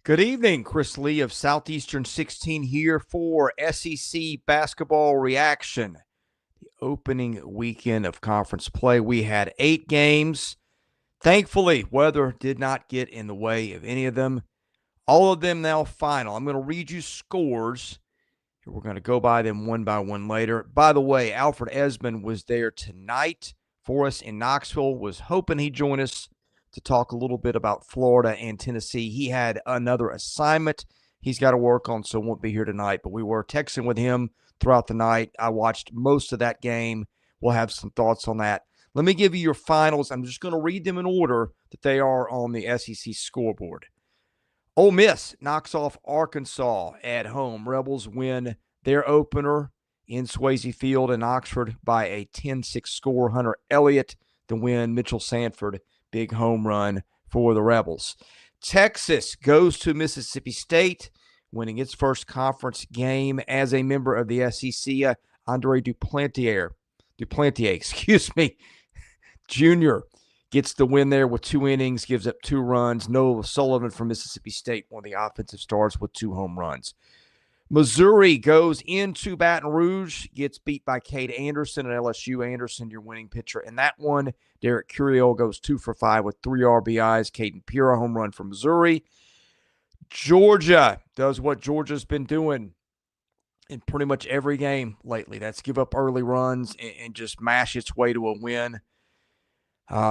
Good evening, Chris Lee of Southeastern 16 here for SEC basketball reaction. The opening weekend of conference play, we had 8 games. Thankfully, weather did not get in the way of any of them. All of them now final. I'm going to read you scores. We're going to go by them one by one later. By the way, Alfred Esmond was there tonight for us in Knoxville. Was hoping he'd join us to talk a little bit about Florida and Tennessee. He had another assignment he's got to work on, so won't be here tonight. But we were texting with him throughout the night. I watched most of that game. We'll have some thoughts on that. Let me give you your finals. I'm just going to read them in order that they are on the SEC scoreboard. Ole Miss knocks off Arkansas at home. Rebels win their opener in Swayze Field in Oxford by a 10-6 score. Hunter Elliott the win. Mitchell Sanford, big home run for the Rebels. Texas goes to Mississippi State, winning its first conference game as a member of the SEC. Andre Duplantier, Jr. gets the win there with 2 innings, gives up 2 runs. Noah Sullivan from Mississippi State, one of the offensive stars, with 2 home runs. Missouri goes into Baton Rouge, gets beat by Cade Anderson at LSU. Anderson, your winning pitcher in that one. Derek Curiel goes 2 for 5 with 3 RBIs. Caden Pura, home run from Missouri. Georgia does what Georgia's been doing in pretty much every game lately. That's give up early runs and just mash its way to a win.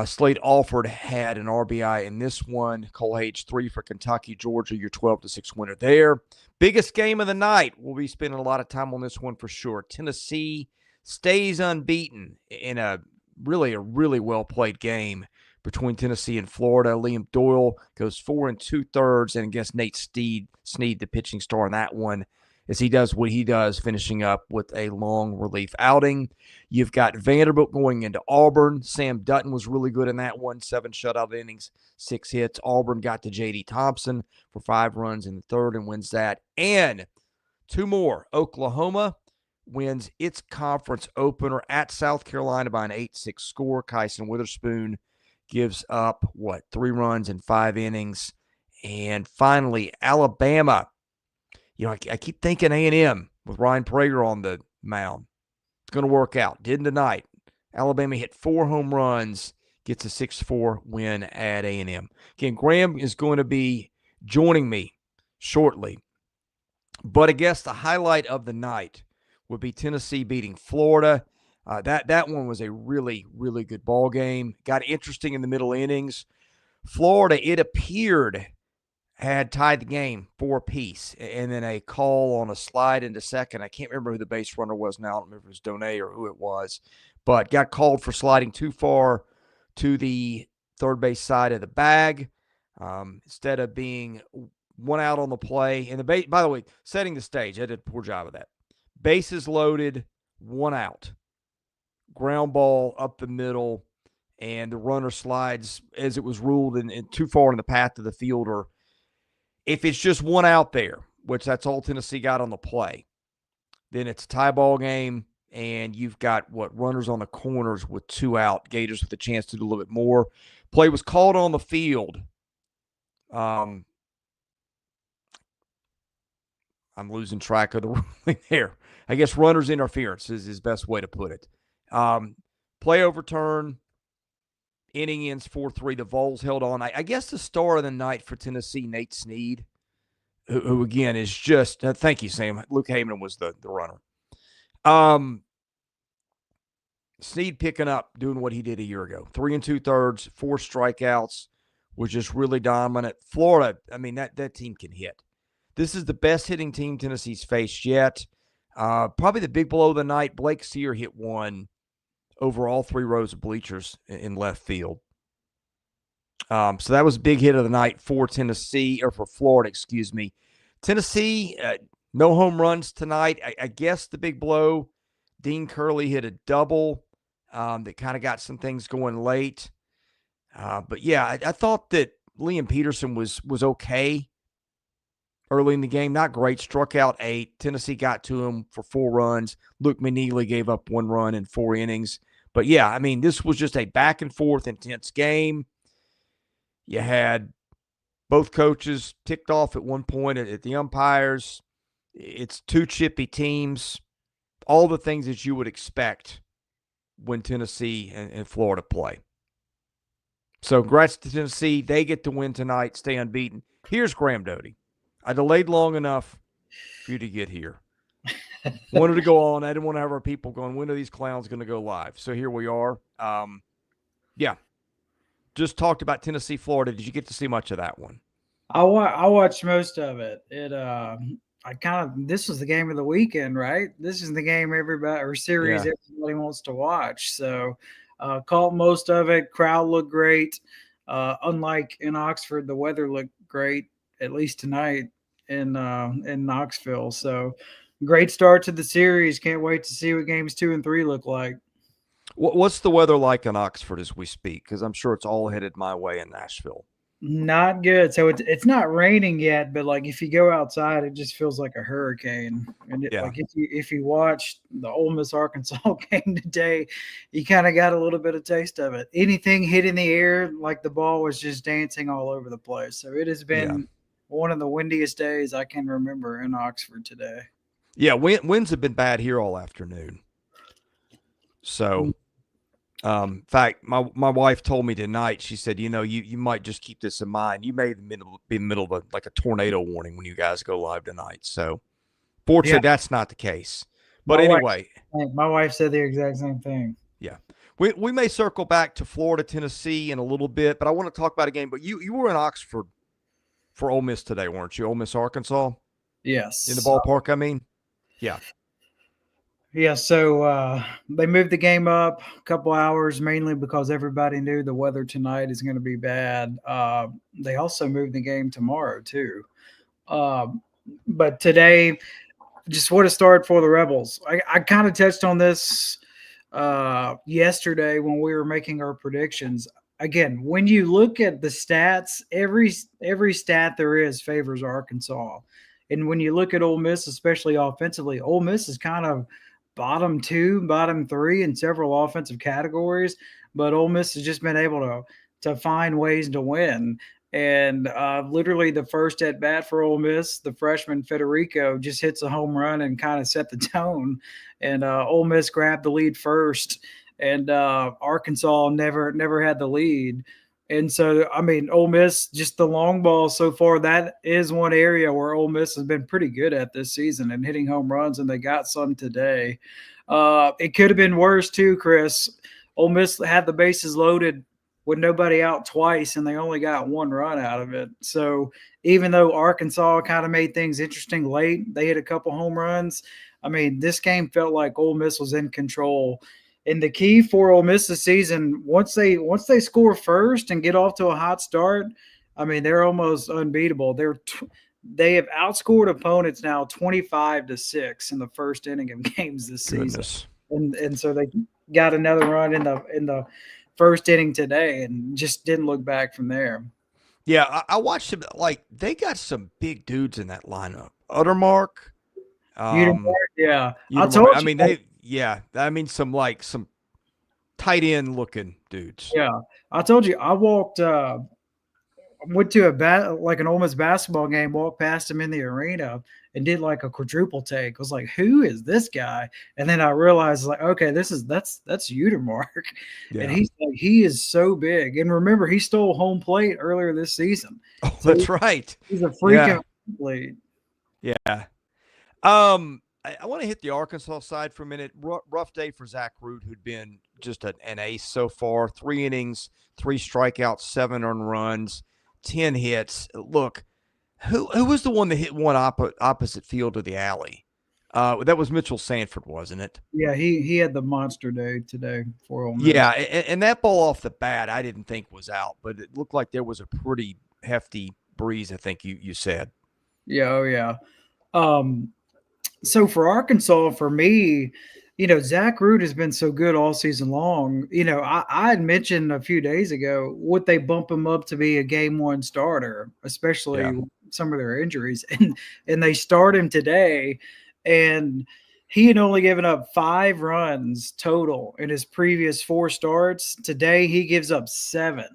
Slade Alford had an RBI in this one. Cole Hage 3 for Kentucky. Georgia, your 12-6 winner there. Biggest game of the night. We'll be spending a lot of time on this one for sure. Tennessee stays unbeaten in a really well-played game between Tennessee and Florida. Liam Doyle goes 4 2/3, and I guess Nate Snead, the pitching star in that one, as he does what he does, finishing up with a long relief outing. You've got Vanderbilt going into Auburn. Sam Dutton was really good in that one. 7 shutout innings, 6 hits. Auburn got to J.D. Thompson for 5 runs in the third and wins that. And 2 more. Oklahoma wins its conference opener at South Carolina by an 8-6 score. Kyson Witherspoon gives up, 3 runs in 5 innings. And finally, Alabama. I keep thinking A&M with Ryan Prager on the mound. It's going to work out. Didn't tonight. Alabama hit 4 home runs, gets a 6-4 win at A&M. Again, Graham is going to be joining me shortly. But I guess the highlight of the night would be Tennessee beating Florida. That one was a really good ball game. Got interesting in the middle innings. Florida, it appeared, had tied the game 4 apiece, and then a call on a slide into second. I can't remember who the base runner was now. I don't remember if it was Donay or who it was, but got called for sliding too far to the third base side of the bag. Instead of being 1 out on the play. And by the way, setting the stage, I did a poor job of that. Bases loaded, 1 out. Ground ball up the middle, and the runner slides as it was ruled and too far in the path of the fielder. If it's just 1 out there, which that's all Tennessee got on the play, then it's a tie ball game, and you've got, runners on the corners with 2 out. Gators with a chance to do a little bit more. Play was called on the field. I'm losing track of the ruling there. I guess runner's interference is his best way to put it. Play overturn. Inning ends 4-3. The Vols held on. I guess the star of the night for Tennessee, Nate Snead, who again is just thank you, Sam. Luke Heyman was the runner. Snead picking up, doing what he did a year ago. 3 2/3, 4 strikeouts, was just really dominant. Florida, I mean, that team can hit. This is the best hitting team Tennessee's faced yet. Probably the big blow of the night. Blake Sear hit 1 over all 3 rows of bleachers in left field. So that was a big hit of the night for Florida, excuse me. Tennessee, no home runs tonight. I guess the big blow, Dean Curley hit a double that kind of got some things going late. But yeah, I thought that Liam Peterson was okay early in the game. Not great. Struck out 8. Tennessee got to him for 4 runs. Luke McNeely gave up 1 run in 4 innings. But yeah, I mean, this was just a back and forth intense game. You had Both coaches ticked off at one point at the umpires. It's two chippy teams, all the things that you would expect when Tennessee and Florida play. So congrats to Tennessee. They get the win tonight, stay unbeaten. Here's Graham Doty. I delayed long enough for you to get here. Wanted to go on. I didn't want to have our people going, when are these clowns going to go live? So here we are. Yeah. Just talked about Tennessee, Florida. Did you get to see much of that one? I watched most of it. This was the game of the weekend, right? This is the game everybody wants to watch. So caught most of it. Crowd looked great. Unlike in Oxford, the weather looked great, at least tonight in Knoxville. So great start to the series. Can't wait to see what games 2 and 3 look like. What's the weather like in Oxford as we speak? Because I'm sure it's all headed my way in Nashville. Not good. So it's not raining yet, but like if you go outside, it just feels like a hurricane. And like if you watch the Ole Miss Arkansas game today, you kind of got a little bit of taste of it. Anything hit in the air, like the ball was just dancing all over the place. So it has been one of the windiest days I can remember in Oxford today. Yeah, winds have been bad here all afternoon. So. In fact, my wife told me tonight, she said, you might just keep this in mind. You may be in the middle of a tornado warning when you guys go live tonight. So fortunately, that's not the case. But anyway. My wife said the exact same thing. Yeah. We may circle back to Florida, Tennessee in a little bit, but I want to talk about a game. But you were in Oxford for Ole Miss today, weren't you? Ole Miss, Arkansas? Yes. In the ballpark, I mean? Yeah. Yeah, so they moved the game up a couple hours, mainly because everybody knew the weather tonight is going to be bad. They also moved the game tomorrow, too. But today, just what a start for the Rebels. I kind of touched on this yesterday when we were making our predictions. Again, when you look at the stats, every stat there is favors Arkansas. And when you look at Ole Miss, especially offensively, Ole Miss is kind of bottom 2, bottom 3 in several offensive categories, but Ole Miss has just been able to find ways to win. And literally the first at bat for Ole Miss, the freshman Federico just hits a home run and kind of set the tone. And Ole Miss grabbed the lead first, and Arkansas never had the lead. And so, I mean, Ole Miss, just the long ball so far, that is one area where Ole Miss has been pretty good at this season and hitting home runs, and they got some today. It could have been worse too, Chris. Ole Miss had the bases loaded with nobody out twice, and they only got one run out of it. So even though Arkansas kind of made things interesting late, they hit a couple home runs. I mean, this game felt like Ole Miss was in control. And the key for Ole Miss this season, once they score first and get off to a hot start, I mean, they're almost unbeatable. They have outscored opponents now 25-6 in the first inning of games this season. And so they got another run in the first inning today and just didn't look back from there. Yeah, I watched them. Like, they got some big dudes in that lineup. Uttermark. Yeah. I told you. I mean, some tight end looking dudes. Yeah. I told you, I went to an Ole Miss basketball game, walked past him in the arena and did like a quadruple take. I was like, who is this guy? And then I realized, like, okay, that's Utermark. Yeah. And he is so big. And remember, he stole home plate earlier this season. Oh, so that's right. He's a freak of athlete. Yeah. I want to hit the Arkansas side for a minute. Rough day for Zach Root, who'd been just an ace so far. 3 innings, 3 strikeouts, 7 earned runs, 10 hits. Look, who was the one that hit one opposite field of the alley? That was Mitchell Sanford, wasn't it? Yeah, he had the monster day today for Ole Miss. Yeah, and that ball off the bat I didn't think was out, but it looked like there was a pretty hefty breeze, I think you said. Yeah, oh yeah. So for Arkansas, for me, Zach Root has been so good all season long. I had mentioned a few days ago, would they bump him up to be a game 1 starter, especially some of their injuries, and they start him today, and he had only given up 5 runs total in his previous 4 starts. Today he gives up 7,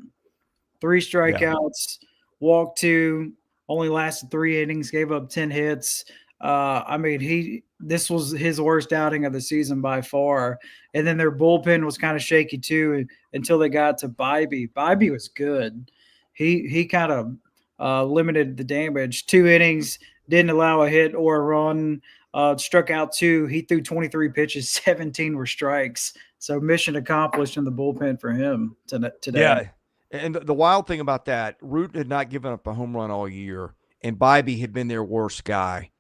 3 strikeouts, walked 2, only lasted 3 innings, gave up 10 hits. I mean, this was his worst outing of the season by far. And then their bullpen was kind of shaky too until they got to Bybee. Bybee was good. He kind of limited the damage. 2 innings, didn't allow a hit or a run. Struck out 2. He threw 23 pitches, 17 were strikes. So mission accomplished in the bullpen for him today. Yeah. And the wild thing about that, Root had not given up a home run all year, and Bybee had been their worst guy,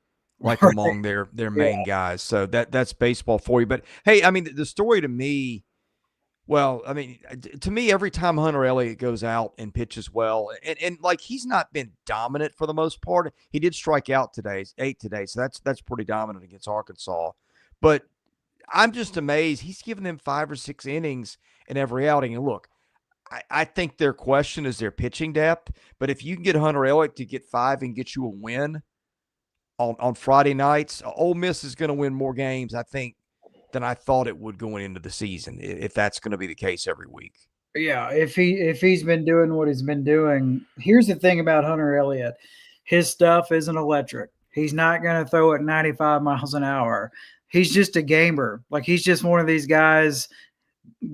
like Right. among their main guys. So that's baseball for you. But hey, I mean, the story to me, well, I mean, to me, every time Hunter Elliott goes out and pitches well, and like he's not been dominant for the most part. He did strike out today, 8 today, so that's pretty dominant against Arkansas. But I'm just amazed he's given them 5 or 6 innings in every outing. And look, I think their question is their pitching depth. But if you can get Hunter Elliott to get 5 and get you a win on Friday nights, Ole Miss is going to win more games, I think, than I thought it would going into the season, if that's going to be the case every week. Yeah, if he's been doing what he's been doing, here's the thing about Hunter Elliott. His stuff isn't electric. He's not going to throw at 95 miles an hour. He's just a gamer. Like he's just one of these guys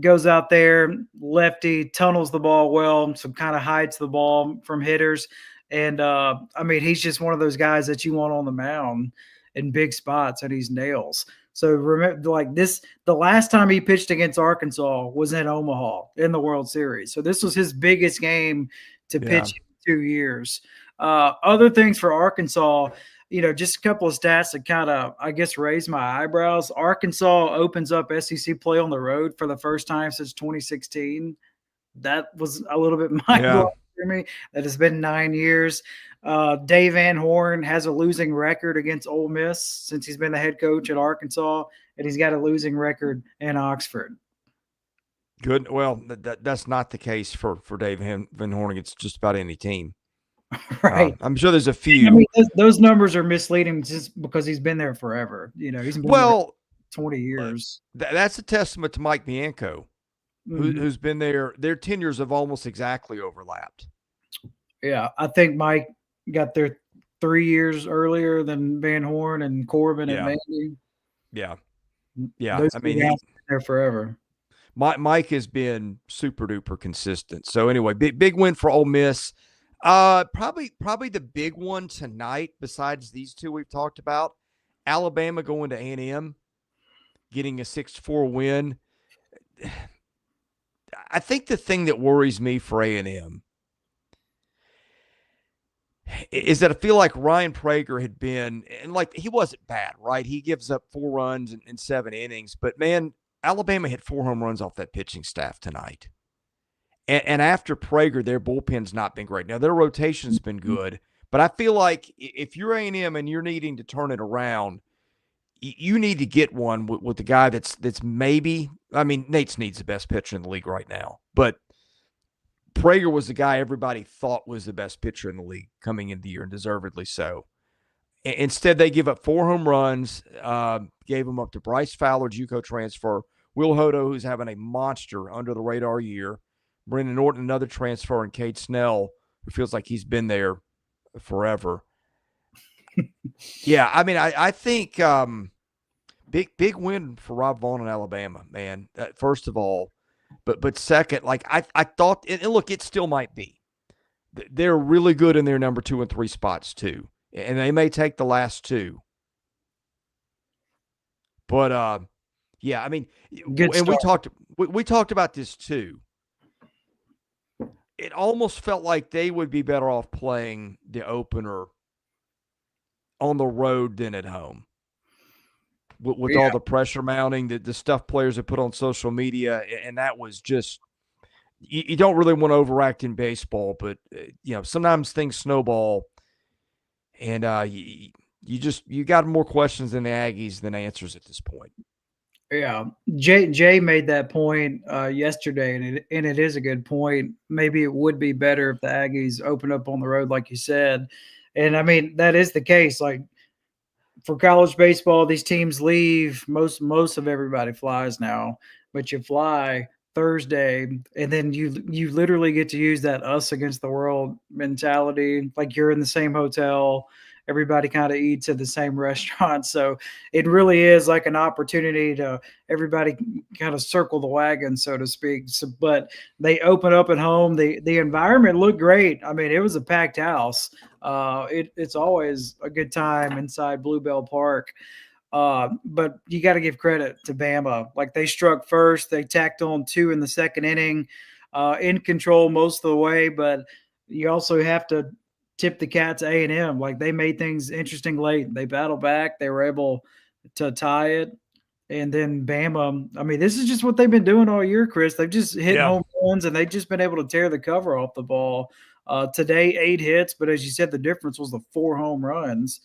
goes out there, lefty, tunnels the ball well, so kind of hides the ball from hitters. And I mean, he's just one of those guys that you want on the mound in big spots, and he's nails. So remember, like this, the last time he pitched against Arkansas was in Omaha in the World Series. So this was his biggest game to pitch in 2 years. Other things for Arkansas, just a couple of stats that kind of, I guess, raised my eyebrows. Arkansas opens up SEC play on the road for the first time since 2016. That was a little bit mind-blowing for me. That has been 9 years. Dave Van Horn has a losing record against Ole Miss since he's been the head coach at Arkansas, and he's got a losing record in Oxford. Good. Well, that's not the case for Dave Van Horn against just about any team. Right. I'm sure there's a few. I mean, those numbers are misleading just because he's been there forever. He's been there 20 years. That's a testament to Mike Bianco, who's been there. Their tenures have almost exactly overlapped. Yeah, I think Mike got there 3 years earlier than Van Horn and Corbin and Mandy. Yeah. Those he's been there forever. Mike has been super duper consistent. So anyway, big win for Ole Miss. Probably the big one tonight, besides these two we've talked about, Alabama going to A&M, getting a 6-4 win. I think the thing that worries me for A&M is that I feel like Ryan Prager had been, and like he wasn't bad, right? He gives up 4 runs in 7 innings, but man, Alabama hit 4 home runs off that pitching staff tonight. And after Prager, their bullpen's not been great. Now, their rotation's been good, but I feel like if you're A&M and you're needing to turn it around, you need to get one with the guy that's maybe – I mean, Nate Snead's the best pitcher in the league right now, but Prager was the guy everybody thought was the best pitcher in the league coming into the year, and deservedly so. Instead, they give up 4 home runs, gave them up to Bryce Fowler, JUCO transfer, Will Hodo, who's having a monster under-the-radar year, Brendan Norton, another transfer, and Cade Snell, who feels like he's been there forever. Yeah, I mean, I think big win for Rob Vaughn in Alabama, man. First of all, but second, like I thought, and look, it still might be. They're really good in their number 2 and 3 spots too, and they may take the last 2. But yeah, I mean, and we talked about this too. It almost felt like they would be better off playing the opener on the road than at home. With all the pressure mounting, the stuff players have put on social media, and that was just you don't really want to overact in baseball, but sometimes things snowball, and you got more questions than the Aggies than answers at this point. Yeah, Jay made that point yesterday, and it is a good point. Maybe it would be better if the Aggies open up on the road, like you said. And I mean, that is the case. Like for college baseball, these teams leave. Most of everybody flies now, but you fly Thursday, and then you literally get to use that us against the world mentality. Like you're in the same hotel, everybody kind of eats at the same restaurant. So it really is like an opportunity to everybody kind of circle the wagon, so to speak. So, but they open up at home. The environment looked great. I mean, it was a packed house. It's always a good time inside Bluebell Park. But you got to give credit to Bama. Like they struck first, they tacked on 2 in the second inning, in control most of the way. But you also have to tip the Cats A&M. Like they made things interesting late. They battled back. They were able to tie it. And then Bama, I mean, this is just what they've been doing all year, Chris. They've just hit Yeah. home runs and they've just been able to tear the cover off the ball. Today, 8 hits, but as you said, the difference was the 4 home runs.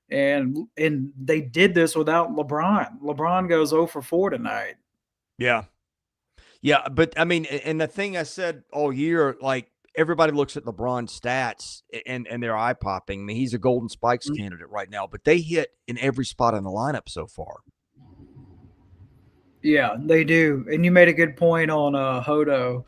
And they did this without LeBron. LeBron goes 0 for 4 tonight. Yeah. Yeah. But I mean, and the thing I said all year, like everybody looks at LeBron's stats and they're eye popping. I mean, he's a Golden Spikes candidate right now, but they hit in every spot in the lineup so far. Yeah, they do. And you made a good point on Hodo.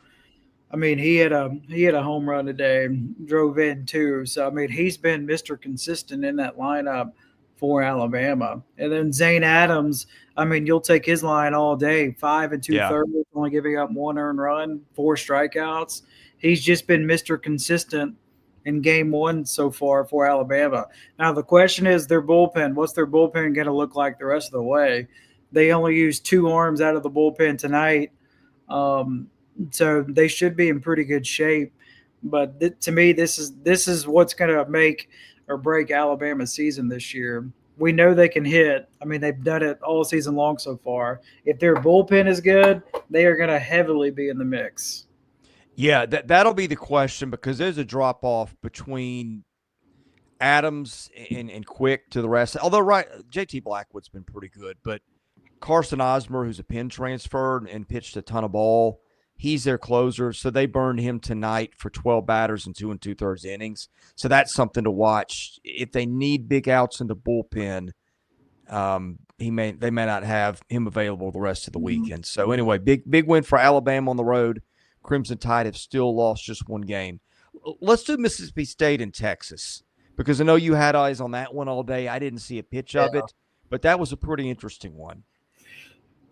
I mean, he had a home run today, drove in too. So I mean, he's been Mr. Consistent in that lineup for Alabama. And then Zane Adams, I mean, you'll take his line all day. 5 2/3, only giving up 1 earned run, 4 strikeouts. He's just been Mr. Consistent in game 1 so far for Alabama. Now the question is their bullpen. What's their bullpen going to look like the rest of the way? They only used 2 arms out of the bullpen tonight. So they should be in pretty good shape. But to me, this is what's going to make or break Alabama's season this year. We know they can hit. I mean, they've done it all season long so far. If their bullpen is good, they are going to heavily be in the mix. Yeah, that'll be the question because there's a drop off between Adams and Quick to the rest. Although, right, JT Blackwood's been pretty good, but Carson Osmer, who's a Penn transfer and pitched a ton of ball, he's their closer. So they burned him tonight for 12 batters and 2 2/3 innings. So that's something to watch. If they need big outs in the bullpen, they may not have him available the rest of the weekend. So anyway, big win for Alabama on the road. Crimson Tide have still lost just 1 game. Let's do Mississippi State and Texas because I know you had eyes on that one all day. I didn't see a pitch of it, but that was a pretty interesting one.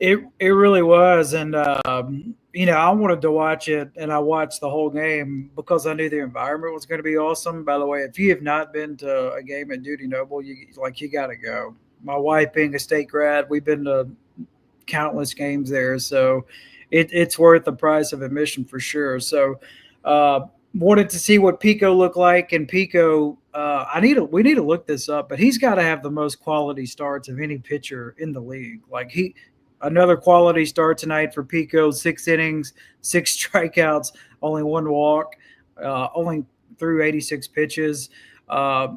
It really was, and I wanted to watch it, and I watched the whole game because I knew the environment was going to be awesome. By the way, if you have not been to a game at Duty Noble, you got to go. My wife being a state grad, we've been to countless games there, so it's worth the price of admission for sure. So, wanted to see what Pico looked like, and Pico, we need to look this up, but he's got to have the most quality starts of any pitcher in the league. Like another quality start tonight for Pico, 6 innings, 6 strikeouts, only 1 walk, only threw 86 pitches. But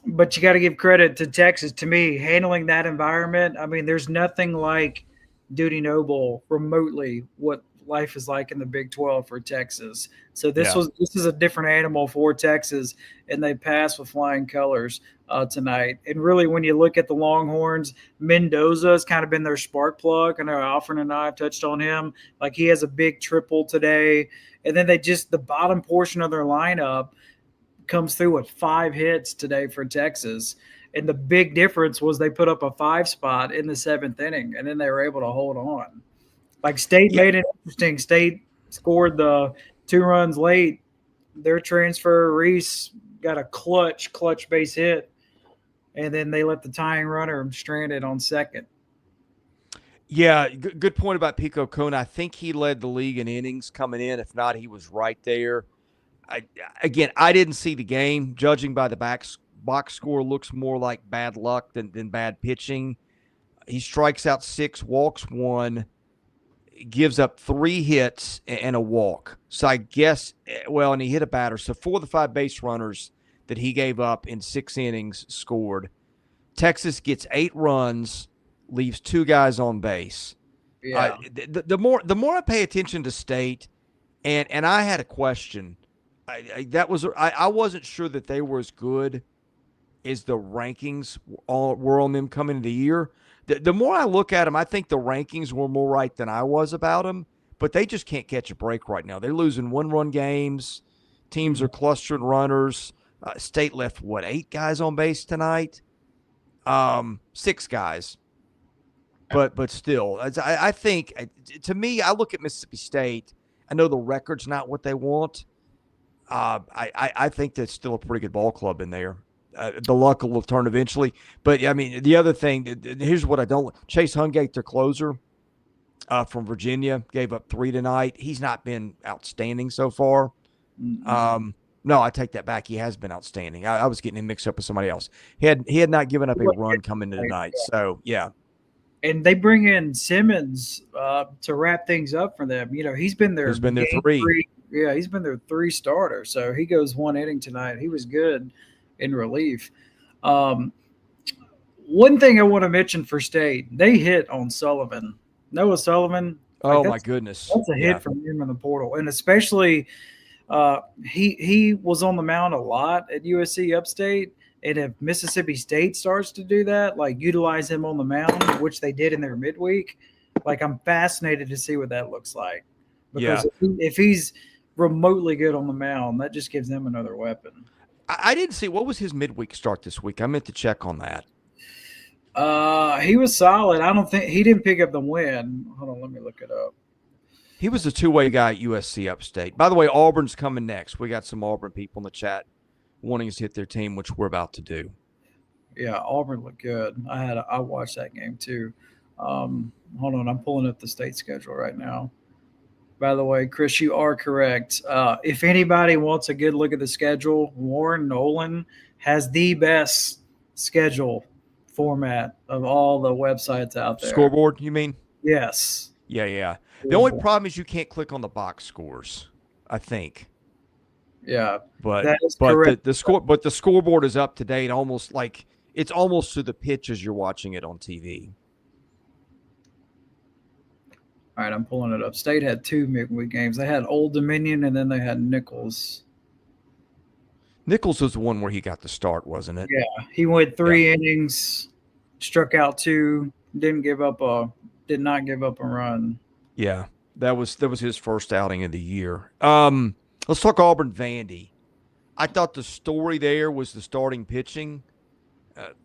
you got to give credit to Texas. To me, handling that environment, I mean, there's nothing like Duty Noble remotely what life is like in the Big 12 for Texas. So this is a different animal for Texas, and they passed with flying colors tonight. And really, when you look at the Longhorns, Mendoza has kind of been their spark plug. I know Alfred and I have touched on him. Like he has a big triple today, and then the bottom portion of their lineup comes through with 5 hits today for Texas. And the big difference was they put up a 5 spot in the 7th inning, and then they were able to hold on. Like State made it interesting. State scored the 2 runs late. Their transfer, Reese, got a clutch base hit, and then they let the tying runner stranded on second. Yeah, good point about Pico Kona. I think he led the league in innings coming in. If not, he was right there. I didn't see the game. Judging by the box score, looks more like bad luck than bad pitching. He strikes out 6, walks 1, gives up 3 hits and a walk. So I guess, and he hit a batter. So 4 of the 5 base runners that he gave up in 6 innings scored. Texas gets 8 runs, leaves 2 guys on base. Yeah. The more I pay attention to State, and I had a question. I wasn't sure that they were as good as the rankings were on them coming into the year. The more I look at them, I think the rankings were more right than I was about them. but they just can't catch a break right now. They're losing 1-run games. Teams are clustering runners. State left, 8 guys on base tonight? 6 guys. But still, I think, to me, I look at Mississippi State. I know the record's not what they want. I think that's still a pretty good ball club in there. The luck will turn eventually. But, I mean, the other thing, here's what I don't – Chase Hungate, their closer from Virginia, gave up 3 tonight. He's not been outstanding so far. No, I take that back. He has been outstanding. I was getting him mixed up with somebody else. He had not given up a run coming into tonight. So, yeah. And they bring in Simmons to wrap things up for them. You know, he's been there 3. Yeah, he's been their 3 starter. So he goes 1 inning tonight. He was good in relief. One thing I want to mention for State, they hit on Sullivan. Noah Sullivan. Oh, my goodness. That's a hit from him in the portal. And especially he was on the mound a lot at USC Upstate. And if Mississippi State starts to do that, like utilize him on the mound, which they did in their midweek, like I'm fascinated to see what that looks like. Because if he's remotely good on the mound, that just gives them another weapon. I didn't see – what was his midweek start this week? I meant to check on that. He was solid. I don't think – he didn't pick up the win. Hold on, let me look it up. He was a two-way guy at USC Upstate. By the way, Auburn's coming next. We got some Auburn people in the chat wanting us to hit their team, which we're about to do. Yeah, Auburn looked good. I watched that game too. Hold on, I'm pulling up the State schedule right now. By the way, Chris, you are correct. If anybody wants a good look at the schedule, Warren Nolan has the best schedule format of all the websites out there. Scoreboard, you mean? Yes. Yeah. The only problem is you can't click on the box scores, I think. Yeah, but that is correct. The scoreboard is up to date, almost like it's almost to the pitch as you're watching it on TV. All right, I'm pulling it up. State had 2 midweek games. They had Old Dominion and then they had Nichols. Nichols was the one where he got the start, wasn't it? Yeah, he went 3 innings, struck out 2, did not give up a run. Yeah, that was his first outing of the year. Let's talk Auburn-Vandy. I thought the story there was the starting pitching.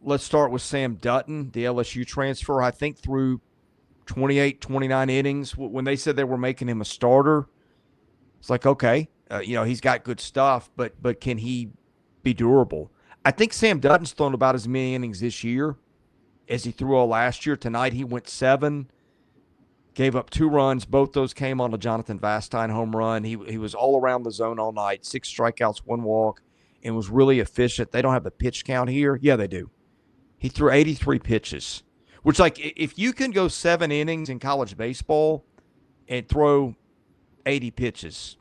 Let's start with Sam Dutton, the LSU transfer. I think through 28, 29 innings, when they said they were making him a starter, it's like, okay, he's got good stuff, but can he be durable? I think Sam Dutton's thrown about as many innings this year as he threw all last year. Tonight he went 7. Gave up 2 runs. Both those came on a Jonathan Vastine home run. He was all around the zone all night, 6 strikeouts, 1 walk, and was really efficient. They don't have the pitch count here. Yeah, they do. He threw 83 pitches, which, like, if you can go 7 innings in college baseball and throw 80 pitches,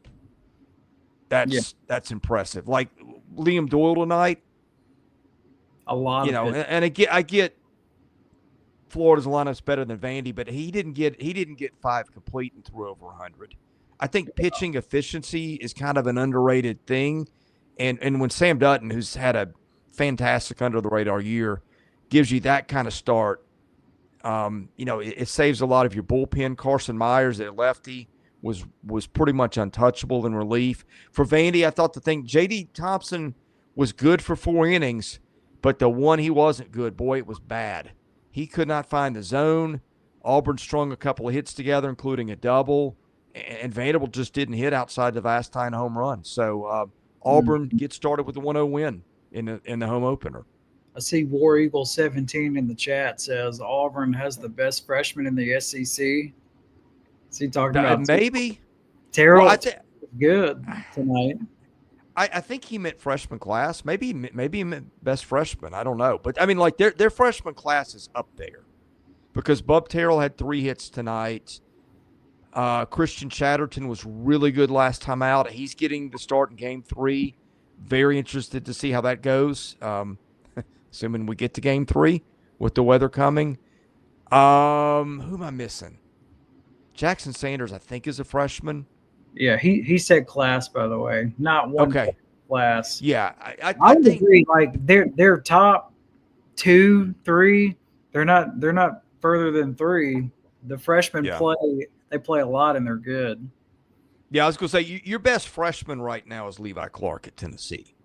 that's impressive. Like Liam Doyle tonight. A lot of pitches. And I get Florida's lineup's better than Vandy, but he didn't get 5 complete and threw over 100. I think pitching efficiency is kind of an underrated thing, and when Sam Dutton, who's had a fantastic under the radar year, gives you that kind of start, it saves a lot of your bullpen. Carson Myers at lefty was pretty much untouchable in relief. For Vandy, I thought J.D. Thompson was good for 4 innings, but the one he wasn't good, boy, it was bad. He could not find the zone. Auburn strung a couple of hits together, including a double, and Vanderbilt just didn't hit outside the Vastine home run. So Auburn gets started with a 1-0 win in the home opener. I see War Eagle 17 in the chat says Auburn has the best freshman in the SEC. Is he talking about maybe? Terrell good tonight. I think he meant freshman class. Maybe he meant best freshman. I don't know. But, I mean, like, their freshman class is up there because Bub Terrell had 3 hits tonight. Christian Chatterton was really good last time out. He's getting the start in Game 3. Very interested to see how that goes, assuming we get to Game 3 with the weather coming. Who am I missing? Jackson Sanders, I think, is a freshman. Yeah, he said class, by the way, not one class. Yeah, I think agree. Like they're top 2, 3. They're not further than 3. The freshmen play. they play a lot and they're good. Yeah, I was going to say your best freshman right now is Levi Clark at Tennessee.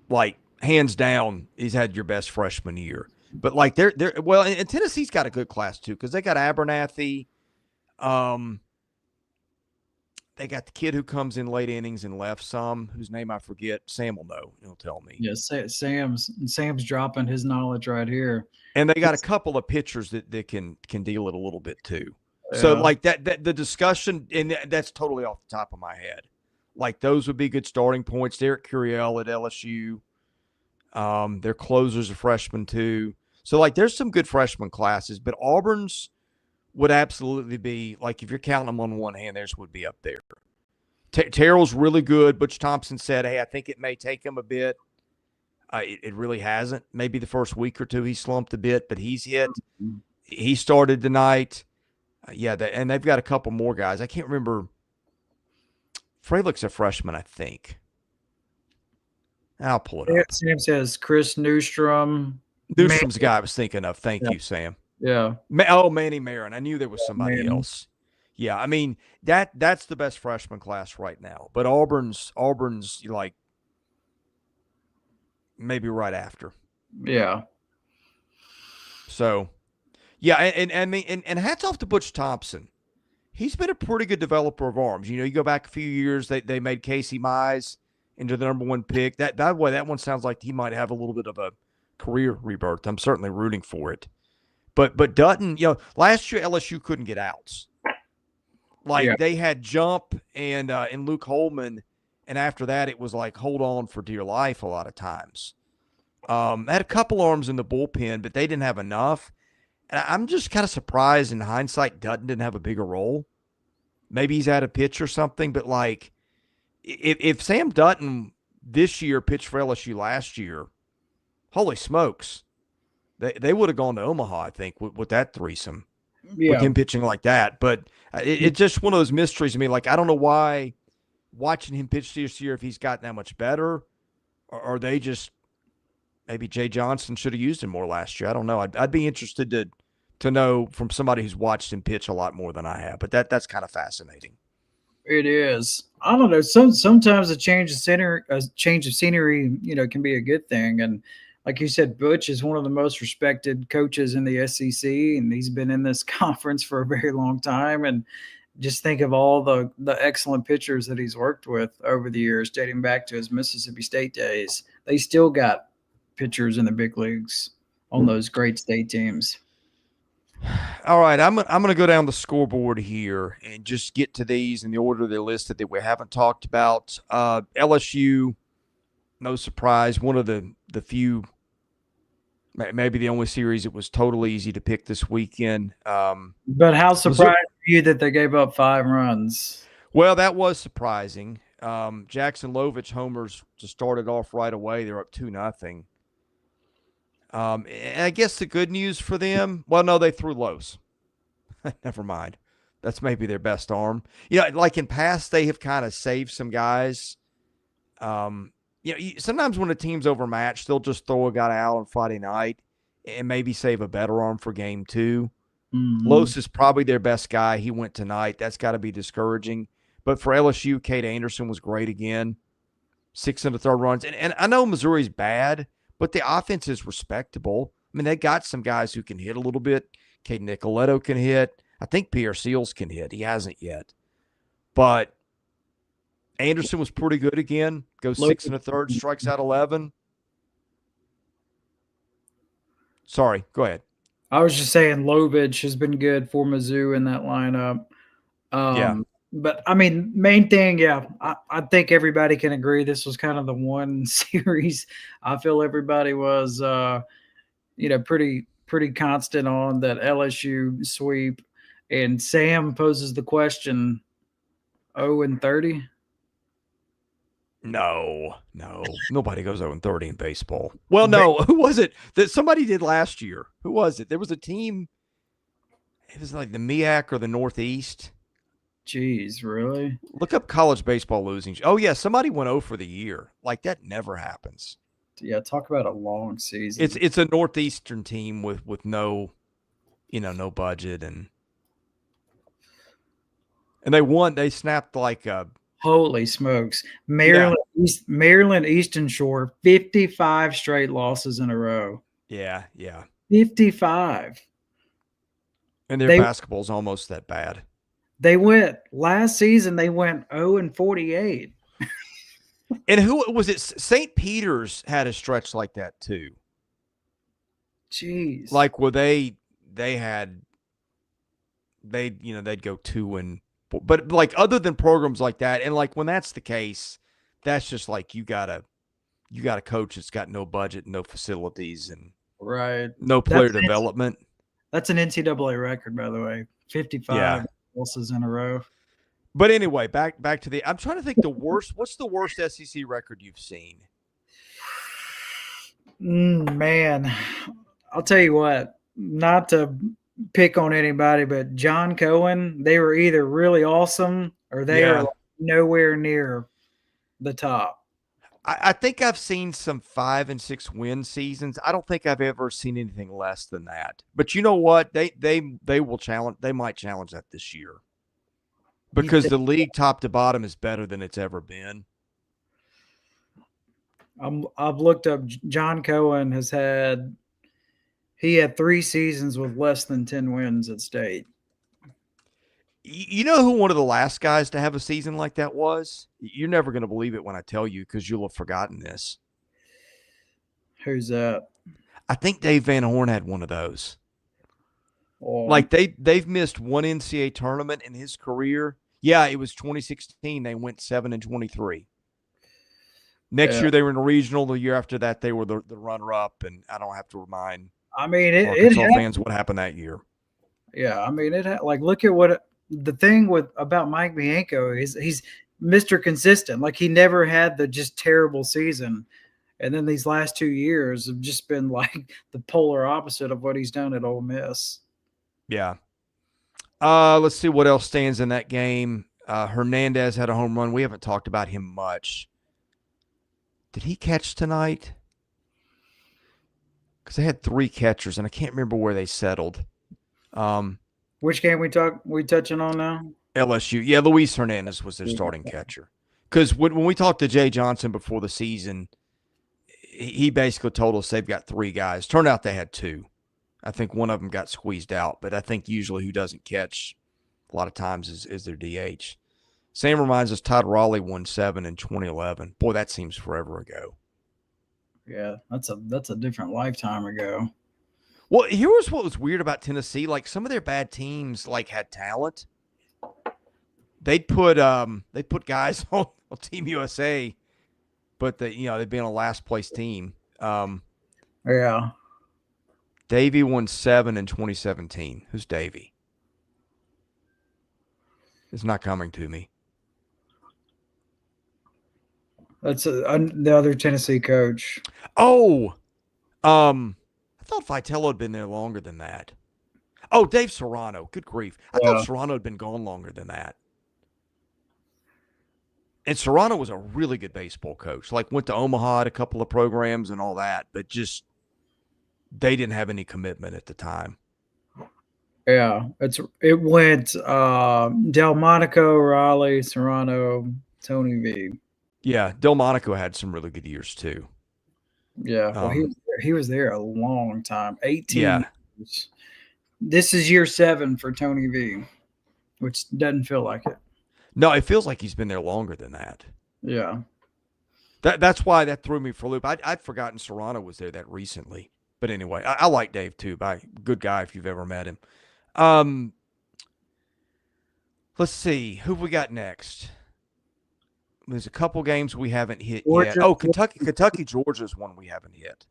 Like, hands down, he's had your best freshman year. But like they're well, and Tennessee's got a good class too because they got Abernathy. They got the kid who comes in late innings and left some, whose name I forget. Sam will know. He'll tell me. Yes, Sam's dropping his knowledge right here. And they got a couple of pitchers that can deal it a little bit too. Yeah. So like that the discussion, and that's totally off the top of my head. Like those would be good starting points. Derek Curiel at LSU. Their closers are freshmen too. So like there's some good freshman classes, but Auburn's would absolutely be, like, if you're counting them on one hand, theirs would be up there. Terrell's really good. Butch Thompson said, hey, I think it may take him a bit. It really hasn't. Maybe the first week or two he slumped a bit, but he's hit. He started tonight. And they've got a couple more guys. I can't remember. Freilich's a freshman, I think. I'll pull it up. Sam says Chris Newstrom. Newstrom's the guy I was thinking of. Thank you, Sam. Yeah. Manny Marin. I knew there was somebody else. Yeah, I mean, that's the best freshman class right now. But Auburn's like maybe right after. Yeah. So, yeah, and hats off to Butch Thompson. He's been a pretty good developer of arms. You know, you go back a few years, they made Casey Mize into the number one pick. That one sounds like he might have a little bit of a career rebirth. I'm certainly rooting for it. But Dutton, you know, last year LSU couldn't get outs. Like they had Jump and Luke Holman, and after that it was like hold on for dear life a lot of times. Had a couple arms in the bullpen, but they didn't have enough. And I'm just kind of surprised in hindsight Dutton didn't have a bigger role. Maybe he's out of pitch or something, but like if Sam Dutton this year pitched for LSU last year, holy smokes. They would have gone to Omaha, I think, with that threesome, with him pitching like that. But it's just one of those mysteries to me. Like, I don't know why watching him pitch this year, if he's gotten that much better, or they just maybe Jay Johnson should have used him more last year. I don't know. I'd be interested to know from somebody who's watched him pitch a lot more than I have. But that's kind of fascinating. It is. I don't know. Sometimes a change of scenery, you know, can be a good thing. And like you said, Butch is one of the most respected coaches in the SEC, and he's been in this conference for a very long time. And just think of all the excellent pitchers that he's worked with over the years, dating back to his Mississippi State days. They still got pitchers in the big leagues on those great state teams. All right, I'm going to go down the scoreboard here and just get to these in the order they're listed that we haven't talked about. LSU, no surprise, one of the few, maybe the only series it was totally easy to pick this weekend. But how surprised were you that they gave up 5 runs? Well, that was surprising. Jackson Lovich homers to start it off right away. They're up 2-0. And I guess the good news for them, well, no, they threw Los. Never mind. That's maybe their best arm. You know, like in past, they have kind of saved some guys. You know, sometimes when a team's overmatched, they'll just throw a guy out on Friday night and maybe save a better arm for game 2. Mm-hmm. Los is probably their best guy. He went tonight. That's got to be discouraging. But for LSU, Cade Anderson was great again. 6 1/3 runs. And I know Missouri's bad, but the offense is respectable. I mean, they got some guys who can hit a little bit. Cade Nicoletto can hit. I think Pierre Seals can hit. He hasn't yet. But Anderson was pretty good again. Goes 6 1/3, strikes out 11. Sorry, go ahead. I was just saying Lovich has been good for Mizzou in that lineup. But, I mean, main thing, I think everybody can agree this was kind of the one series I feel everybody was, you know, pretty constant on, that LSU sweep. And Sam poses the question, 0-30? No. Nobody goes 0-30 in baseball. Well, no. Who was it that somebody did last year? Who was it? There was a team. It was like the MEAC or the Northeast. Jeez, really? Look up college baseball losing. Oh, yeah. Somebody went 0 for the year. Like, that never happens. Yeah, talk about a long season. It's a Northeastern team with no, you know, no budget. And And they won. They snapped like a Holy smokes. yeah, Maryland Eastern Shore, 55 straight losses in a row. yeah, yeah. 55. And their They basketball's almost that bad. they went last season, they went 0-48. And who was it? St. Peter's had a stretch like that too. Jeez. Like where they'd go 2-4, but like other than programs like that, and like when that's the case, that's just like you got a coach that's got no budget, no facilities, and Right. no player development. That's an NCAA record, by the way. 55 losses in a row. But anyway, back to the. I'm trying to think the worst. What's the worst SEC record you've seen? Man, I'll tell you what. Not to pick on anybody, but John Cohen, they were either really awesome or they are nowhere near the top. I think I've seen some 5 and 6 win seasons. I don't think I've ever seen anything less than that. But you know what? They will challenge. They might challenge that this year because the league top to bottom is better than it's ever been. I've looked up. John Cohen had 3 seasons with less than 10 wins at state. You know who one of the last guys to have a season like that was? You're never going to believe it when I tell you because you'll have forgotten this. Who's that? I think Dave Van Horn had one of those. Oh. Like they've missed one NCAA tournament in his career. Yeah, it was 2016. They went 7-23. Next year they were in a regional. The year after that they were the runner-up, and I don't have to remind. I mean, Arkansas fans what happened that year. Yeah, I mean, look at what the thing about Mike Bianco is. He's Mr. Consistent. Like he never had the just terrible season, and then these last 2 years have just been like the polar opposite of what he's done at Ole Miss. Yeah. Let's see what else stands in that game. Hernandez had a home run. We haven't talked about him much. Did he catch tonight? Because they had 3 catchers, and I can't remember where they settled. Which game we touching on now? LSU. Yeah, Luis Hernandez was their starting catcher. Because when we talked to Jay Johnson before the season, he basically told us they've got 3 guys. Turned out they had 2. I think one of them got squeezed out, but I think usually who doesn't catch a lot of times is their DH. Sam reminds us Todd Raleigh won 7 in 2011. Boy, that seems forever ago. Yeah, that's a different lifetime ago. Well, here was what was weird about Tennessee. Like some of their bad teams like had talent. They'd put guys on Team USA, but they'd be on a last place team. Yeah. Davey won 7 in 2017. Who's Davey? It's not coming to me. That's the other Tennessee coach. Oh, I thought Vitello had been there longer than that. Oh, Dave Serrano. Good grief. I thought Serrano had been gone longer than that. And Serrano was a really good baseball coach. Like went to Omaha, had a couple of programs and all that, but just they didn't have any commitment at the time. Yeah, it went Delmonico, Raleigh, Serrano, Tony V. Yeah, Delmonico had some really good years too. Yeah, well, he was there a long time, 18 years. This is year 7 for Tony V, which doesn't feel like it. No, it feels like he's been there longer than that. Yeah. That's why that threw me for a loop. I'd forgotten Serrano was there that recently. But anyway, I like Dave too. Good guy if you've ever met him. Let's see. Who have we got next? There's a couple games we haven't hit yet. Oh, Kentucky, Georgia's one we haven't hit.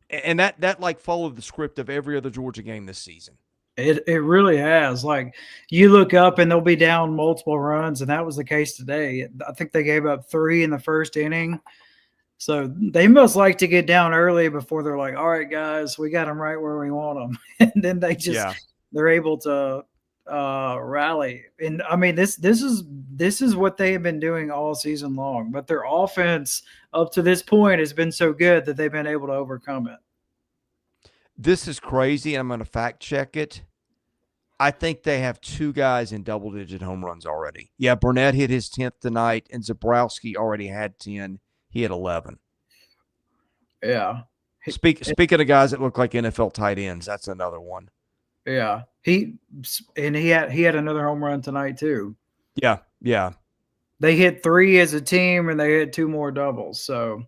And that like followed the script of every other Georgia game this season. It really has. Like you look up and they'll be down multiple runs, and that was the case today. I think they gave up 3 in the first inning. So they must like to get down early before they're like, all right, guys, we got them right where we want them. And then they're able to rally. And I mean, this is what they have been doing all season long, but their offense up to this point has been so good that they've been able to overcome it. This is crazy. I'm going to fact check it. I think they have 2 guys in double-digit home runs already. Yeah, Burnett hit his 10th tonight, and Zabrowski already had 10. He had 11. Yeah. Speaking of guys that look like NFL tight ends, that's another one. Yeah. He had another home run tonight too. Yeah, yeah. They hit 3 as a team, and they hit 2 more doubles. So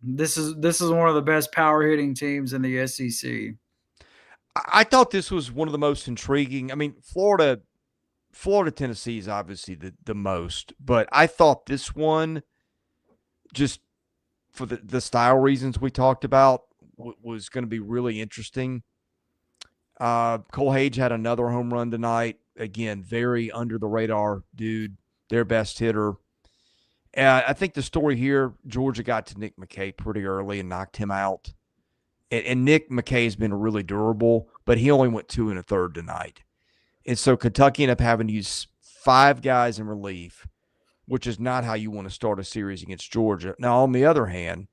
this is one of the best power hitting teams in the SEC. I thought this was one of the most intriguing. I mean, Florida, Tennessee is obviously the most, but I thought this one, just for the style reasons we talked about, was going to be really interesting. Cole Hage had another home run tonight. Again, very under the radar dude, their best hitter. I think the story here, Georgia got to Nick McKay pretty early and knocked him out. And Nick McKay has been really durable, but he only went 2 1/3 tonight. And so Kentucky ended up having to use 5 guys in relief, which is not how you want to start a series against Georgia. Now, on the other hand,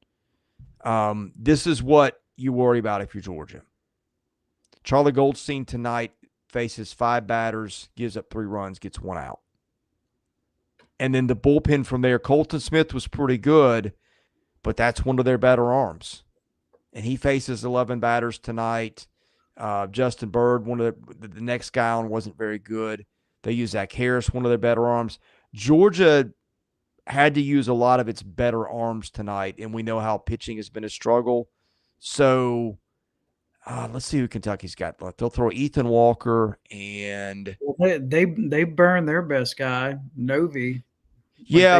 this is what you worry about if you're Georgia. Charlie Goldstein tonight faces 5 batters, gives up 3 runs, gets 1 out. And then the bullpen from there, Colton Smith was pretty good, but that's one of their better arms. And he faces 11 batters tonight. Justin Bird, one of the next guy on, wasn't very good. They use Zach Harris, one of their better arms. Georgia had to use a lot of its better arms tonight, and we know how pitching has been a struggle. So let's see who Kentucky's got left. They'll throw Ethan Walker and they burned their best guy, Novi. Yeah,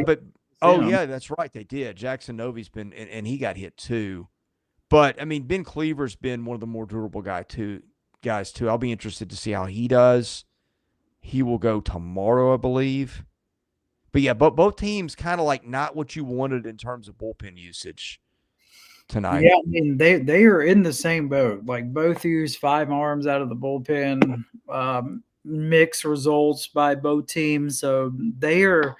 yeah, that's right. They did. Jackson Novi's been, and he got hit too. But I mean, Ben Cleaver's been one of the more durable guys too. I'll be interested to see how he does. He will go tomorrow, I believe. But yeah, both teams kind of like not what you wanted in terms of bullpen usage tonight. Yeah, I mean they are in the same boat. Like both use 5 arms out of the bullpen. Mixed results by both teams, so they're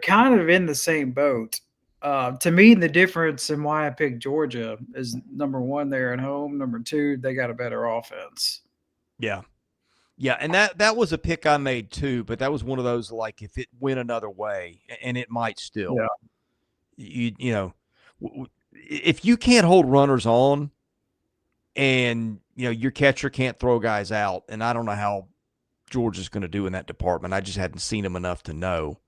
kind of in the same boat. To me, the difference and why I picked Georgia is number 1, they're at home. Number 2, they got a better offense. Yeah. Yeah, and that was a pick I made too, but that was one of those like if it went another way, and it might still. Yeah. You know, if you can't hold runners on, and your catcher can't throw guys out, and I don't know how Georgia's going to do in that department. I just hadn't seen them enough to know.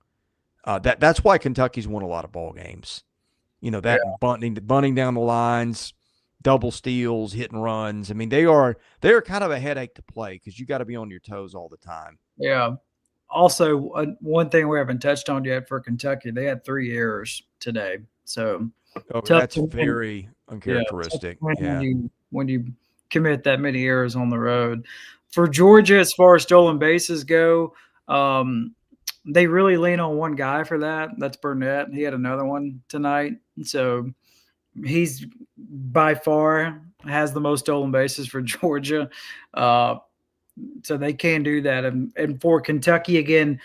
That's why Kentucky's won a lot of ball games. Bunting down the lines, double steals, hitting runs. I mean, they're kind of a headache to play because you got to be on your toes all the time. Yeah. Also, one thing we haven't touched on yet for Kentucky, they had 3 errors today. So that's very uncharacteristic. Yeah. When you commit that many errors on the road. For Georgia, as far as stolen bases go, they really lean on one guy for that. That's Burnett. He had another one tonight. So he's by far has the most stolen bases for Georgia. So they can do that. And for Kentucky, again,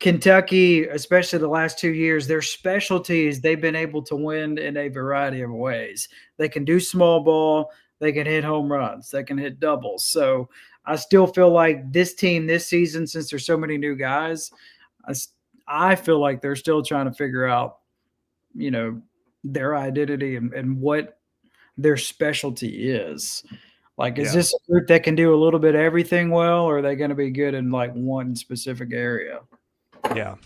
especially the last 2 years, their specialties, they've been able to win in a variety of ways. They can do small ball. They can hit home runs. They can hit doubles. So I still feel like this team this season, since there's so many new guys, I feel like they're still trying to figure out, their identity and what their specialty is. Like, is this a group that can do a little bit of everything well, or are they going to be good in like one specific area? Yeah.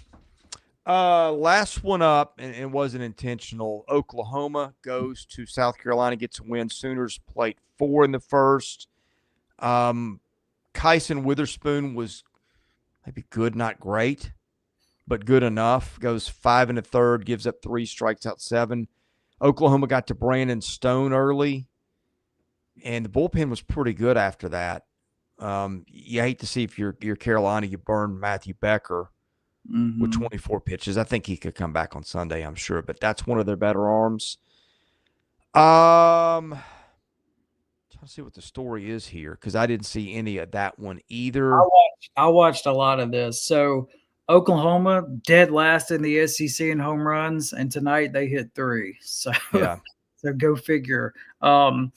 Last one up, and it wasn't intentional. Oklahoma goes to South Carolina, gets a win. Sooners played 4 in the first. Kyson Witherspoon was maybe good, not great, but good enough. Goes 5 1/3, gives up 3, strikes out 7. Oklahoma got to Brandon Stone early, and the bullpen was pretty good after that. You hate to see if you're Carolina, you burn Matthew Becker with 24 pitches. I think he could come back on Sunday, I'm sure, but that's one of their better arms. Trying to see what the story is here because I didn't see any of that one either. I watched a lot of this. So Oklahoma dead last in the SEC in home runs, and tonight they hit 3. So yeah, so go figure. One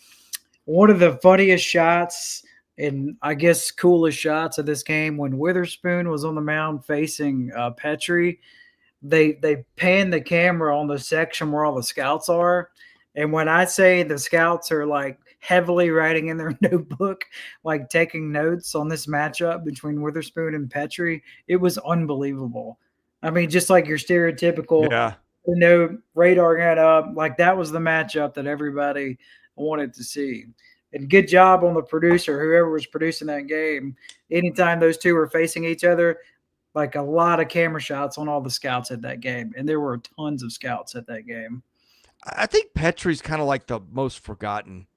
of the funniest shots And I guess coolest shots of this game when Witherspoon was on the mound facing Petrie. They pan the camera on the section where all the scouts are, and when I say the scouts are like heavily writing in their notebook, like taking notes on this matchup between Witherspoon and Petrie, it was unbelievable. I mean, just like your stereotypical, Yeah. radar got up, like that was the matchup that everybody wanted to see. And good job on the producer, whoever was producing that game. Anytime those two were facing each other, like a lot of camera shots on all the scouts at that game. And there were tons of scouts at that game. I think Petrie's kind of like the most forgotten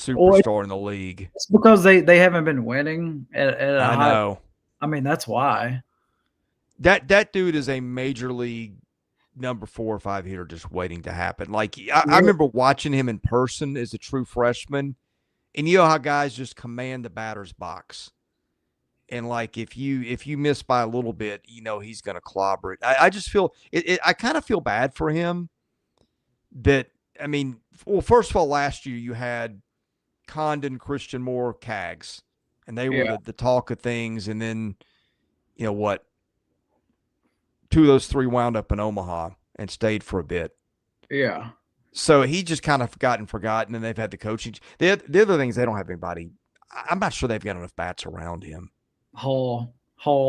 Well, superstar in the league. it's because they haven't been winning at a I high. know. I mean, that's why. That dude is a major league number 4 or 5 hitter just waiting to happen. Like I remember watching him in person as a true freshman, and you know how guys just command the batter's box. And like if you miss by a little bit, you know he's going to clobber it. I just feel I kind of feel bad for him. That I mean, well, first of all, last year you had Condon, Christian Moore, Cags, and they were the talk of things. And then you know what? 2 of those 3 wound up in Omaha and stayed for a bit. Yeah. So he just kind of forgotten, and they've had the coaching. The other thing is they don't have anybody. I'm not sure they've got enough bats around him. Hall,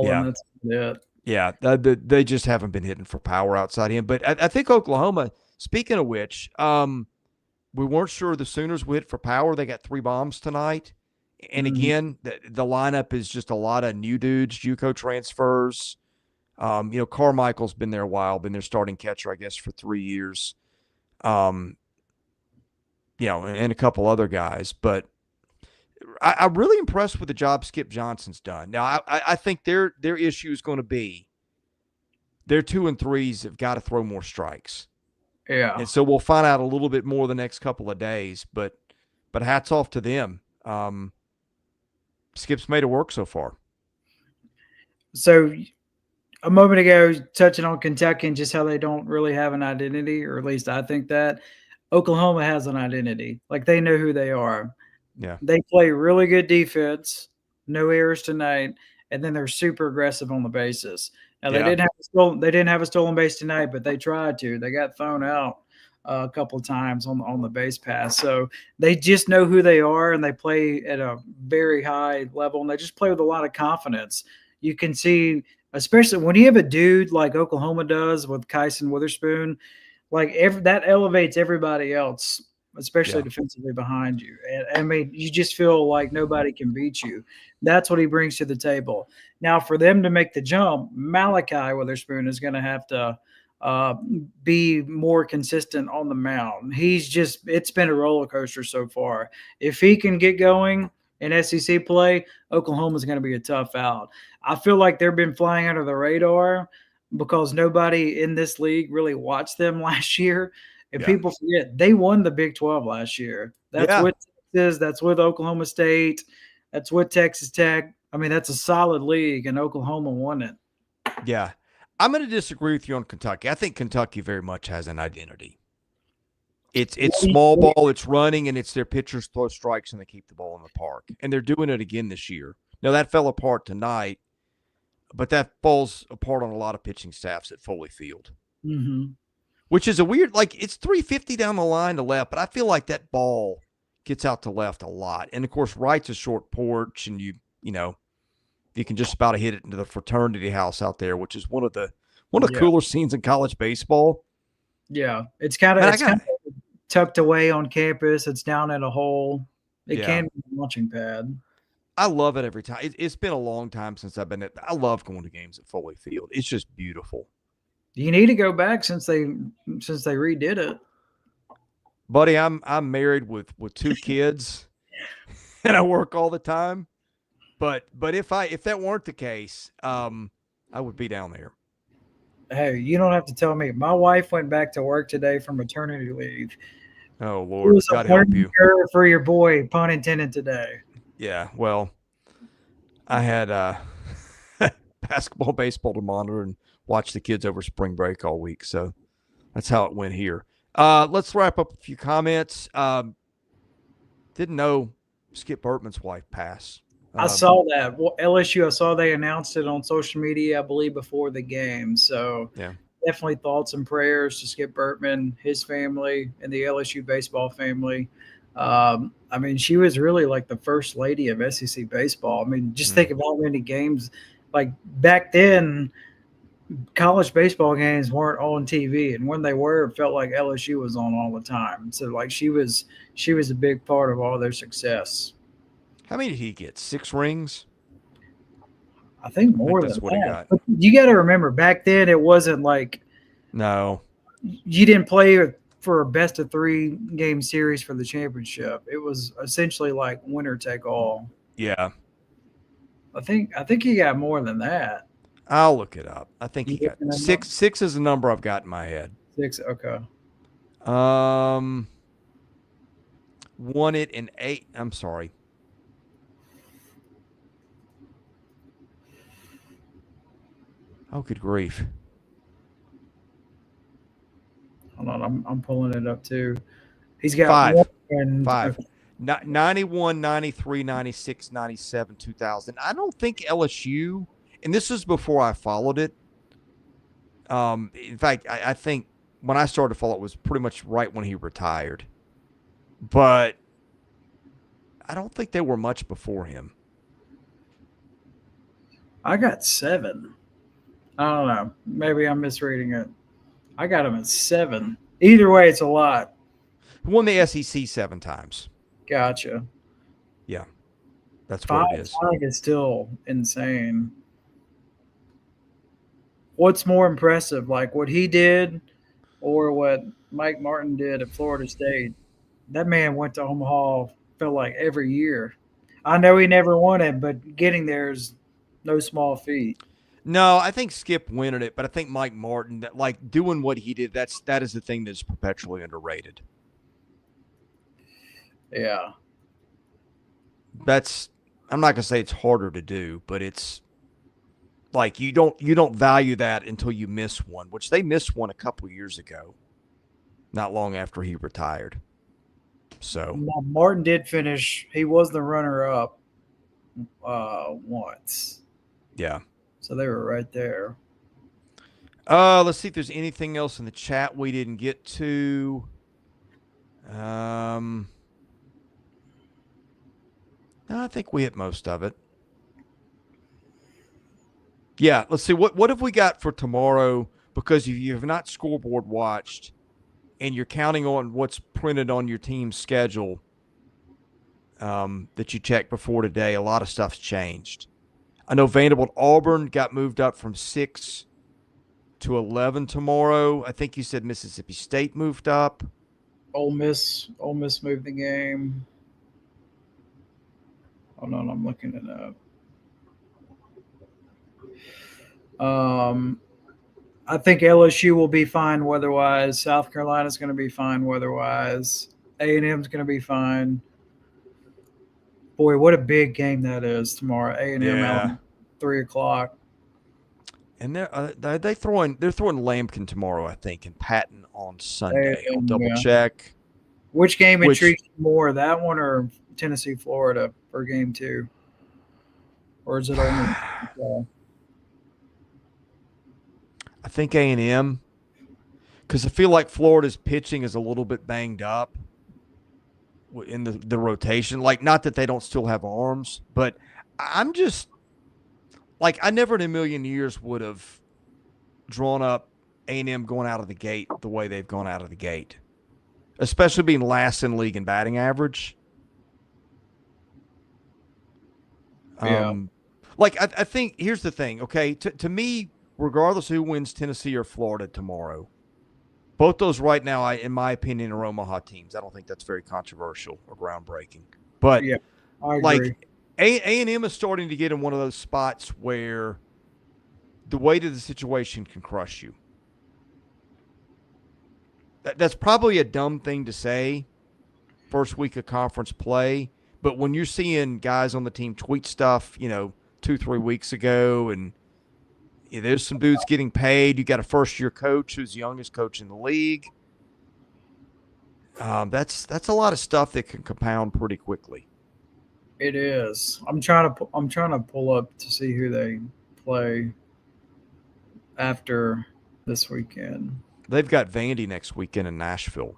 Yeah. and that's it. Yeah, they just haven't been hitting for power outside him. But I think Oklahoma, speaking of which, we weren't sure the Sooners would hit for power. They got 3 bombs tonight. And again, the lineup is just a lot of new dudes, JUCO transfers. You know, Carmichael's been there a while, been their starting catcher, I guess, for 3 years. You know, and a couple other guys. But I'm really impressed with the job Skip Johnson's done. Now, I think their issue is going to be their 2 and 3s have got to throw more strikes. Yeah. And so we'll find out a little bit more the next couple of days. But hats off to them. Skip's made it work so far. So a moment ago, touching on Kentucky and just how they don't really have an identity, or at least I think that Oklahoma has an identity. Like they know who they are. Yeah. They play really good defense, no errors tonight, and then they're super aggressive on the bases. Now they didn't have a stolen base tonight, but they tried to. They got thrown out a couple of times on the base pass. So they just know who they are, and they play at a very high level, and they just play with a lot of confidence. You can see, especially when you have a dude like Oklahoma does with Kyson Witherspoon, like that elevates everybody else, especially defensively behind you. And I mean, you just feel like nobody can beat you. That's what he brings to the table. Now, for them to make the jump, Malachi Witherspoon is going to have to be more consistent on the mound. It's been a roller coaster so far. If he can get going in SEC play, Oklahoma's going to be a tough out. I feel like they've been flying under the radar because nobody in this league really watched them last year. And people forget they won the Big 12 last year. That's with Texas. That's with Oklahoma State. That's with Texas Tech. I mean, that's a solid league, and Oklahoma won it. Yeah. I'm going to disagree with you on Kentucky. I think Kentucky very much has an identity. It's small ball, it's running, and it's their pitchers throw strikes and they keep the ball in the park. And they're doing it again this year. Now, that fell apart tonight, but that falls apart on a lot of pitching staffs at Foley Field. Mm-hmm. Which is a weird, like it's 350 down the line to left, but I feel like that ball gets out to left a lot. And, of course, right's a short porch, and you can just about hit it into the fraternity house out there, which is one of the cooler scenes in college baseball. Yeah, it's kind of tucked away on campus. It's down in a hole. It can be a launching pad. I love it every time. It's been a long time since I've been I love going to games at Foley Field. It's just beautiful. You need to go back since they redid it. Buddy, I'm married with 2 kids and I work all the time. But if that weren't the case, I would be down there. Hey, you don't have to tell me. My wife went back to work today from maternity leave. Oh, Lord, God help you. For your boy, pun intended, today. Yeah, well, I had basketball, baseball to monitor and watch the kids over spring break all week. So that's how it went here. Let's wrap up a few comments. Didn't know Skip Bertman's wife pass. I saw that. Well, LSU, I saw they announced it on social media, I believe, before the game. So Yeah. definitely thoughts and prayers to Skip Bertman, his family, and the LSU baseball family. I mean, she was really like the first lady of SEC baseball. I mean, just think of how many games. Like back then, college baseball games weren't on TV, and when they were, it felt like LSU was on all the time. So like she was a big part of all their success. How many did he get? 6 rings? I think more that's than what he that. got. But you got to remember, back then it wasn't like No. you didn't play for a best of 3 game series for the championship. It was essentially like winner take all. Yeah. I think he got more than that. I'll look it up. I think You he got looking that 6. 6 is the number I've got in my head. 6. Okay. Won it in 8. I'm sorry. Oh, good grief. Hold on, I'm pulling it up too. He's got 5. one and 5. 91, 93, 96, 97, 2000. I don't think LSU, and this is before I followed it. In fact, I think when I started to follow it was pretty much right when he retired. But I don't think they were much before him. I got 7. I don't know. Maybe I'm misreading it. I got him at 7. Either way, it's a lot. He won the SEC 7 times. Gotcha. Yeah, that's what it is. 5 is still insane. What's more impressive, like what he did or what Mike Martin did at Florida State? That man went to Omaha, felt like every year. I know he never won it, but getting there is no small feat. No, I think Skip winning it, but I think Mike Martin, that like doing what he did, that is the thing that's perpetually underrated. Yeah. I'm not gonna say it's harder to do, but it's like you don't value that until you miss one, which they missed one a couple years ago, not long after he retired. So Now, Martin did finish. He was the runner-up once. yeah. So they were right there. Let's see if there's anything else in the chat we didn't get to. No, I think we hit most of it. Yeah, let's see. What have we got for tomorrow? Because you have not scoreboard watched and you're counting on what's printed on your team's schedule that you checked before today, a lot of stuff's changed. I know Vanderbilt Auburn got moved up from 6 to 11 tomorrow. I think you said Mississippi State moved up. Ole Miss moved the game. Hold on, I'm looking it up. I think LSU will be fine weather-wise. South Carolina's going to be fine weather-wise. A&M's going to be fine. Boy, what a big game that is tomorrow. A&M at 3:00. And they're throwing Lampkin tomorrow, I think, and Patton on Sunday. I'll double check. Which game intrigues you more, that one or Tennessee, Florida for game 2? Or is it only? I think A&M, because I feel like Florida's pitching is a little bit banged up in the rotation. Like, not that they don't still have arms, but I'm just like, I never in a million years would have drawn up A&M going out of the gate the way they've gone out of the gate, especially being last in league in batting average. Yeah. Like, I think here's the thing, okay? To me, regardless of who wins Tennessee or Florida tomorrow, both those right now, in my opinion, are Omaha teams. I don't think that's very controversial or groundbreaking. But, yeah, I agree. Like, A&M is starting to get in one of those spots where the weight of the situation can crush you. That's probably a dumb thing to say first week of conference play, but when you're seeing guys on the team tweet stuff, 2-3 weeks ago, and there's some dudes getting paid. You got a first-year coach who's the youngest coach in the league. That's a lot of stuff that can compound pretty quickly. It is. I'm trying to pull up to see who they play after this weekend. They've got Vandy next weekend in Nashville.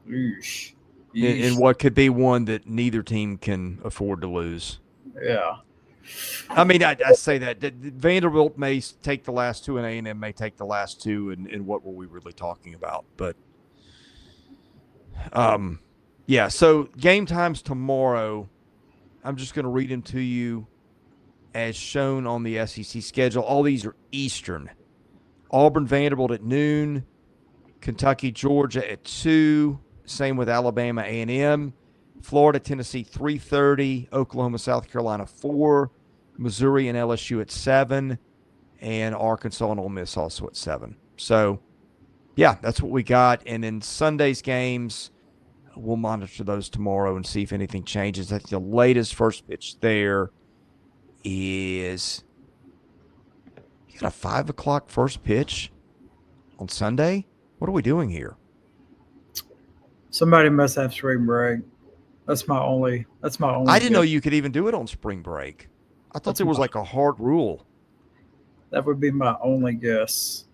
Eesh. In what could be one that neither team can afford to lose. Yeah. I mean, I say that Vanderbilt may take the last two and A&M may take the last two, and what were we really talking about? But, yeah, so game times tomorrow, I'm just going to read them to you as shown on the SEC schedule. All these are Eastern. Auburn, Vanderbilt at noon. Kentucky, Georgia at 2. Same with Alabama, A&M. Florida, Tennessee, 3:30. Oklahoma, South Carolina, 4. Missouri and LSU at 7. And Arkansas and Ole Miss also at 7. So, yeah, that's what we got. And then Sunday's games, we'll monitor those tomorrow and see if anything changes. I think the latest first pitch there is you got a 5 o'clock first pitch on Sunday. What are we doing here? Somebody must have spring break. That's my only. I didn't know you could even do it on spring break. I thought there was like a hard rule. That would be my only guess.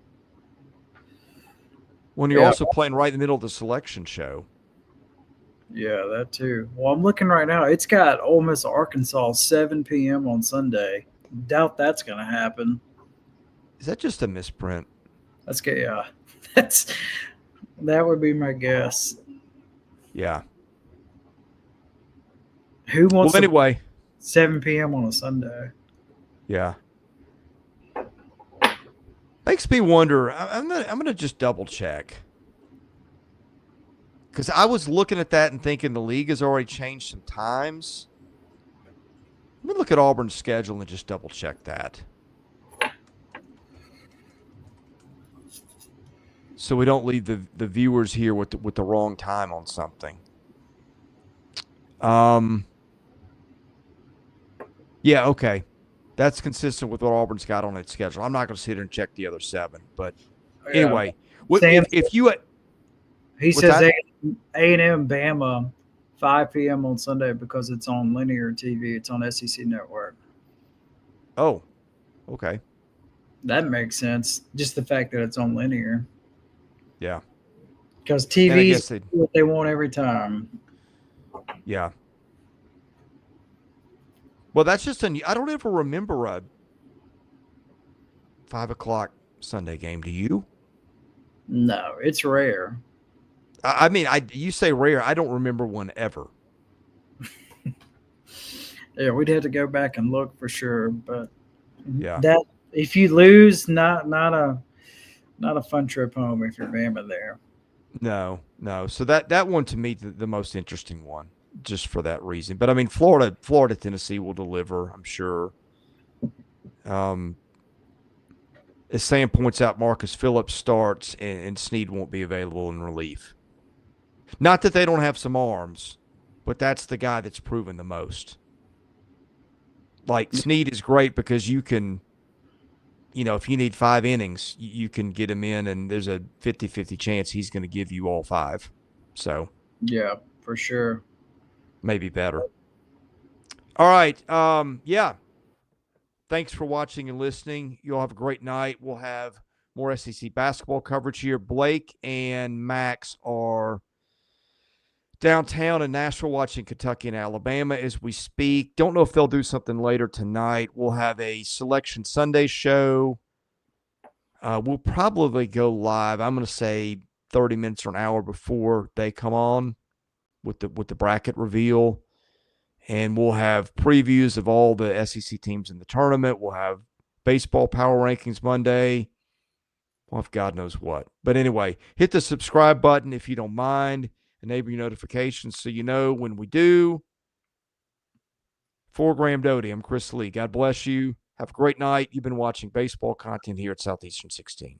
When you're also playing right in the middle of the selection show. Yeah, that too. Well, I'm looking right now. It's got Ole Miss, Arkansas, 7 p.m. on Sunday. Doubt that's going to happen. Is that just a misprint? That's good. Yeah, that would be my guess. Yeah. Who wants? Well, anyway, 7 p.m. on a Sunday. Yeah. Makes me wonder. I'm gonna just double check. Because I was looking at that and thinking the league has already changed some times. Let me look at Auburn's schedule and just double check that. So we don't leave the viewers here with the wrong time on something. Yeah, okay. That's consistent with what Auburn's got on its schedule. I'm not going to sit here and check the other 7. But anyway, if you – He says A&M Bama 5 p.m. on Sunday because it's on linear TV. It's on SEC Network. Oh, okay. That makes sense. Just the fact that it's on linear. Yeah. Because TV's what they want every time. Yeah. Well, that's just I don't ever remember a 5 o'clock Sunday game. Do you? No, it's rare. I mean, you say rare. I don't remember one ever. Yeah, we'd have to go back and look for sure. But yeah, that if you lose, not a fun trip home if you're Bama there. No. So that one to me the most interesting one, just for that reason. But I mean, Florida, Tennessee will deliver, I'm sure. As Sam points out, Marcus Phillips starts and Snead won't be available in relief. Not that they don't have some arms, but that's the guy that's proven the most. Like, Snead is great because you can, if you need 5 innings, you can get him in, and there's a 50-50 chance he's going to give you all 5. So, yeah, for sure. Maybe better. All right. Yeah. Thanks for watching and listening. You'll have a great night. We'll have more SEC basketball coverage here. Blake and Max are downtown in Nashville watching Kentucky and Alabama as we speak. Don't know if they'll do something later tonight. We'll have a Selection Sunday show. We'll probably go live, I'm going to say 30 minutes or an hour before they come on with the bracket reveal. And we'll have previews of all the SEC teams in the tournament. We'll have baseball power rankings Monday. We'll have God knows what. But anyway, hit the subscribe button if you don't mind. Enable your notifications so you know when we do. For Graham Doty, I'm Chris Lee. God bless you. Have a great night. You've been watching baseball content here at Southeastern 16.